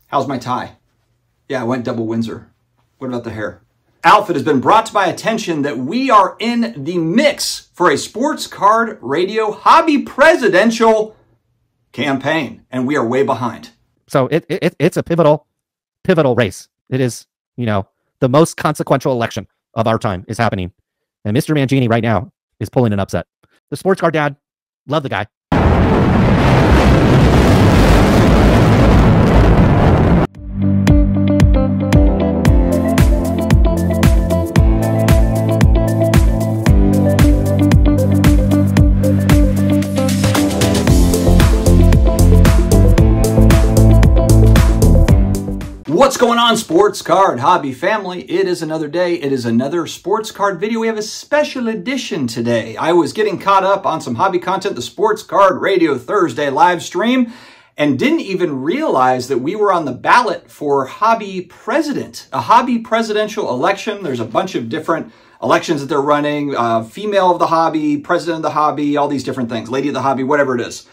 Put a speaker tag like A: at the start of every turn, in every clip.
A: How's my tie? Yeah, I went double Windsor. What about the hair? Outfit has been brought to my attention that we are in the mix for a sports card radio hobby presidential campaign, and we are way behind.
B: So it's a pivotal race. It is, the most consequential election of our time is happening. And Mr. Mangini right now is pulling an upset. The sports card dad, love the guy.
A: What's going on, sports card hobby family? It is another day. It is another sports card video. We have a special edition today. I was getting caught up on some hobby content, the Sports Card Radio Thursday live stream, and didn't even realize that we were on the ballot for hobby president, a hobby presidential election. There's a bunch of different elections that they're running, female of the hobby, president of the hobby, all these different things, lady of the hobby, whatever it is.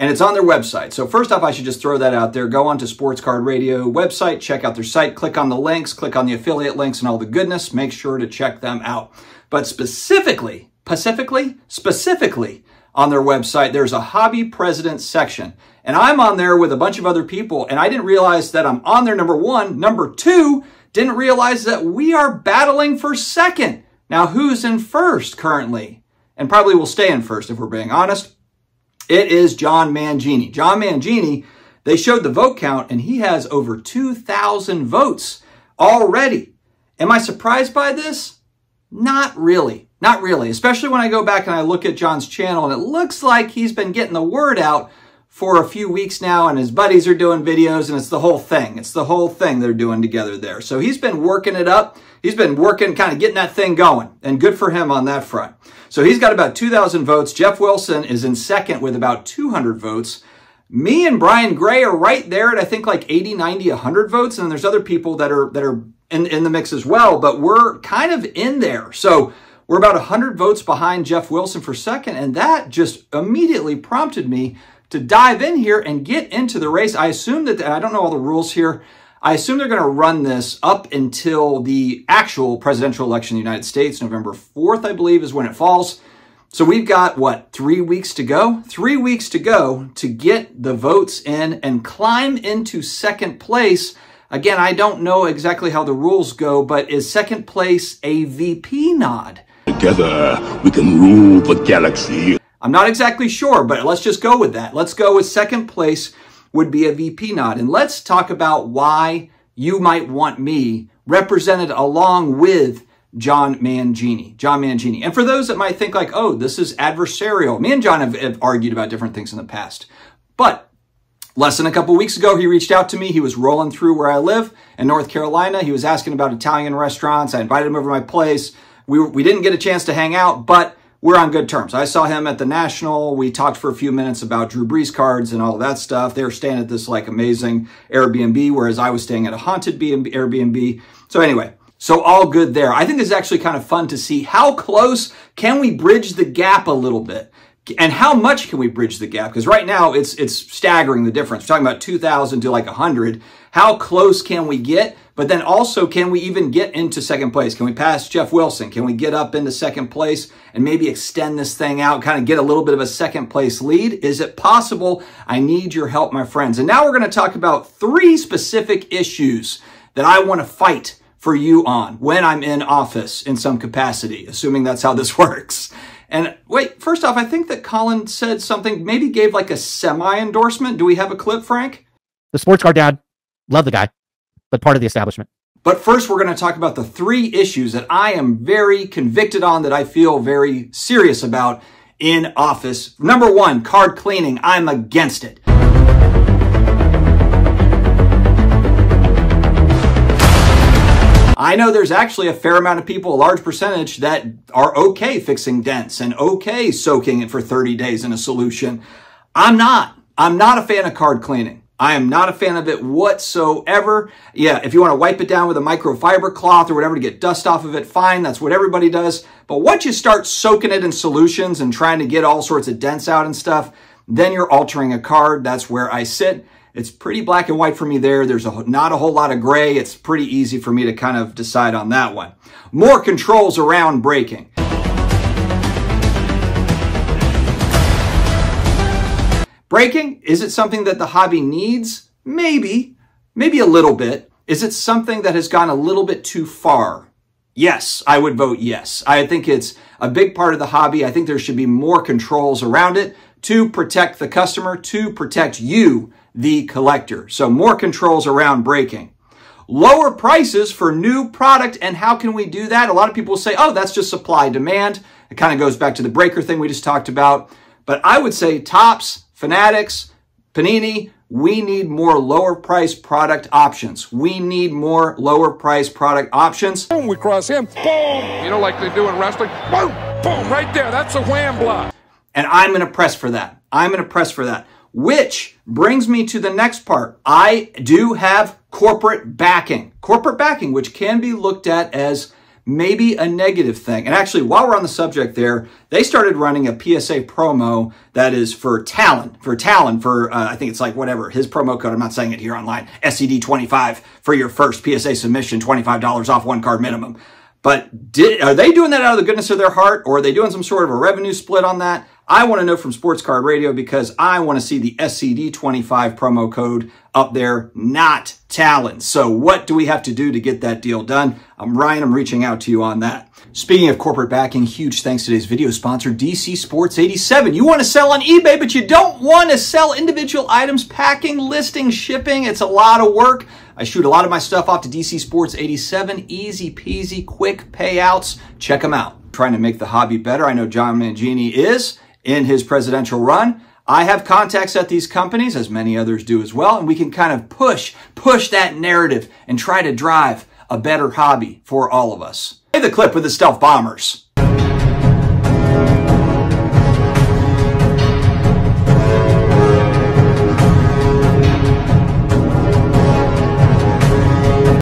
A: And it's on their website. So first off, I should just throw that out there. Go on to Sports Card Radio website, check out their site, click on the links, click on the affiliate links and all the goodness. Make sure to check them out. But specifically on their website, there's a hobby president section. And I'm on there with a bunch of other people, and I didn't realize that I'm on there, number one. Number two, didn't realize that we are battling for second. Now, who's in first currently? And probably will stay in first if we're being honest. It is John Mangini. John Mangini, they showed the vote count, and he has over 2,000 votes already. Am I surprised by this? Not really. Not really. Especially when I go back and I look at John's channel, and it looks like he's been getting the word out for a few weeks now, and his buddies are doing videos, and it's the whole thing. It's the whole thing they're doing together there. So he's been working it up. He's been working, kind of getting that thing going, and good for him on that front. So he's got about 2,000 votes. Jeff Wilson is in second with about 200 votes. Me and Brian Gray are right there at, I think, like 80, 90, 100 votes. And then there's other people that are in the mix as well, but we're kind of in there. So we're about 100 votes behind Jeff Wilson for second. And that just immediately prompted me to dive in here and get into the race. I assume that, I don't know all the rules here, I assume they're going to run this up until the actual presidential election in the United States. November 4th, I believe, is when it falls. So we've got, what, 3 weeks to go? 3 weeks to go to get the votes in and climb into second place. Again, I don't know exactly how the rules go, but is second place a VP nod?
C: Together, we can rule the galaxy.
A: I'm not exactly sure, but let's just go with that. Let's go with second place would be a VP nod. And let's talk about why you might want me represented along with John Mangini. John Mangini. And for those that might think like, oh, this is adversarial. Me and John have argued about different things in the past. But less than a couple weeks ago, he reached out to me. He was rolling through where I live in North Carolina. He was asking about Italian restaurants. I invited him over to my place. We didn't get a chance to hang out, but we're on good terms. I saw him at the National. We talked for a few minutes about Drew Brees cards and all that stuff. They were staying at this like amazing Airbnb, whereas I was staying at a haunted Airbnb. So anyway, so all good there. I think this is actually kind of fun to see how close can we bridge the gap a little bit. And how much can we bridge the gap? Because right now it's staggering the difference. We're talking about 2,000 to like 100. How close can we get? But then also, can we even get into second place? Can we pass Jeff Wilson? Can we get up into second place and maybe extend this thing out, kind of get a little bit of a second place lead? Is it possible? I need your help, my friends. And now we're going to talk about 3 specific issues that I want to fight for you on when I'm in office in some capacity, assuming that's how this works. And wait, first off, I think that Colin said something, maybe gave like a semi-endorsement. Do we have a clip, Frank?
B: The sports card dad, love the guy, but part of the establishment.
A: But first, we're going to talk about the 3 issues that I am very convicted on, that I feel very serious about in office. Number 1, card cleaning. I'm against it. I know there's actually a fair amount of people, a large percentage, that are okay fixing dents and okay soaking it for 30 days in a solution. I'm not a fan of card cleaning. I am not a fan of it whatsoever. Yeah, if you want to wipe it down with a microfiber cloth or whatever to get dust off of it, fine. That's what everybody does. But once you start soaking it in solutions and trying to get all sorts of dents out and stuff, then you're altering a card. That's where I sit. It's pretty black and white for me there. There's not a whole lot of gray. It's pretty easy for me to kind of decide on that one. More controls around braking. Braking, is it something that the hobby needs? Maybe a little bit. Is it something that has gone a little bit too far? Yes, I would vote yes. I think it's a big part of the hobby. I think there should be more controls around it to protect the customer, to protect you, the collector. So more controls around braking. Lower prices for new product, and how can we do that? A lot of people say, oh, that's just supply demand. It kind of goes back to the breaker thing we just talked about. But I would say Topps, Fanatics, Panini, we need more lower price product options. We need more lower price product options.
D: Boom, we cross him. Boom. You know, like they do in wrestling. Boom, boom, right there. That's a wham block.
A: And I'm going to press for that. I'm going to press for that. Which brings me to the next part. I do have corporate backing. Corporate backing, which can be looked at as maybe a negative thing. And actually, while we're on the subject there, they started running a PSA promo that is for Talon, I think it's like whatever, his promo code, I'm not saying it here online, SCD25 for your first PSA submission, $25 off one card minimum. But are they doing that out of the goodness of their heart, or are they doing some sort of a revenue split on that? I want to know from Sports Card Radio, because I want to see the SCD25 promo code up there, not Talon. So what do we have to do to get that deal done? I'm Ryan. I'm reaching out to you on that. Speaking of corporate backing, huge thanks to today's video sponsor, DC Sports 87. You want to sell on eBay, but you don't want to sell individual items, packing, listing, shipping. It's a lot of work. I shoot a lot of my stuff off to DC Sports 87. Easy peasy, quick payouts. Check them out. Trying to make the hobby better. I know John Mangini is in his presidential run. I have contacts at these companies, as many others do as well, and we can kind of push that narrative and try to drive a better hobby for all of us. Play the clip with the stealth bombers.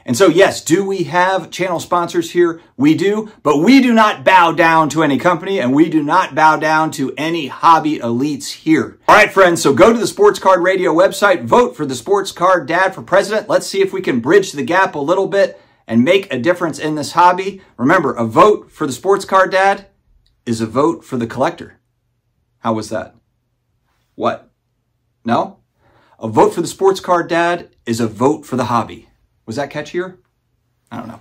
A: And so, yes, do we have channel sponsors here? We do, but we do not bow down to any company, and we do not bow down to any hobby elites here. All right, friends, so go to the Sports Card Radio website, vote for the Sports Card Dad for president. Let's see if we can bridge the gap a little bit and make a difference in this hobby. Remember, a vote for the Sports Card Dad is a vote for the collector. How was that? What? No? A vote for the Sports Card Dad is a vote for the hobby. Was that catchier? I don't know.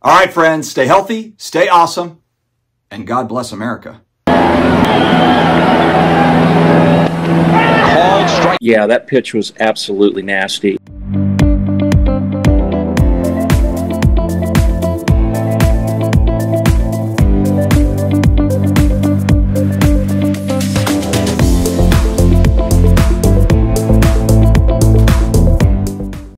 A: All right, friends, stay healthy, stay awesome, and God bless America.
E: Yeah, that pitch was absolutely nasty.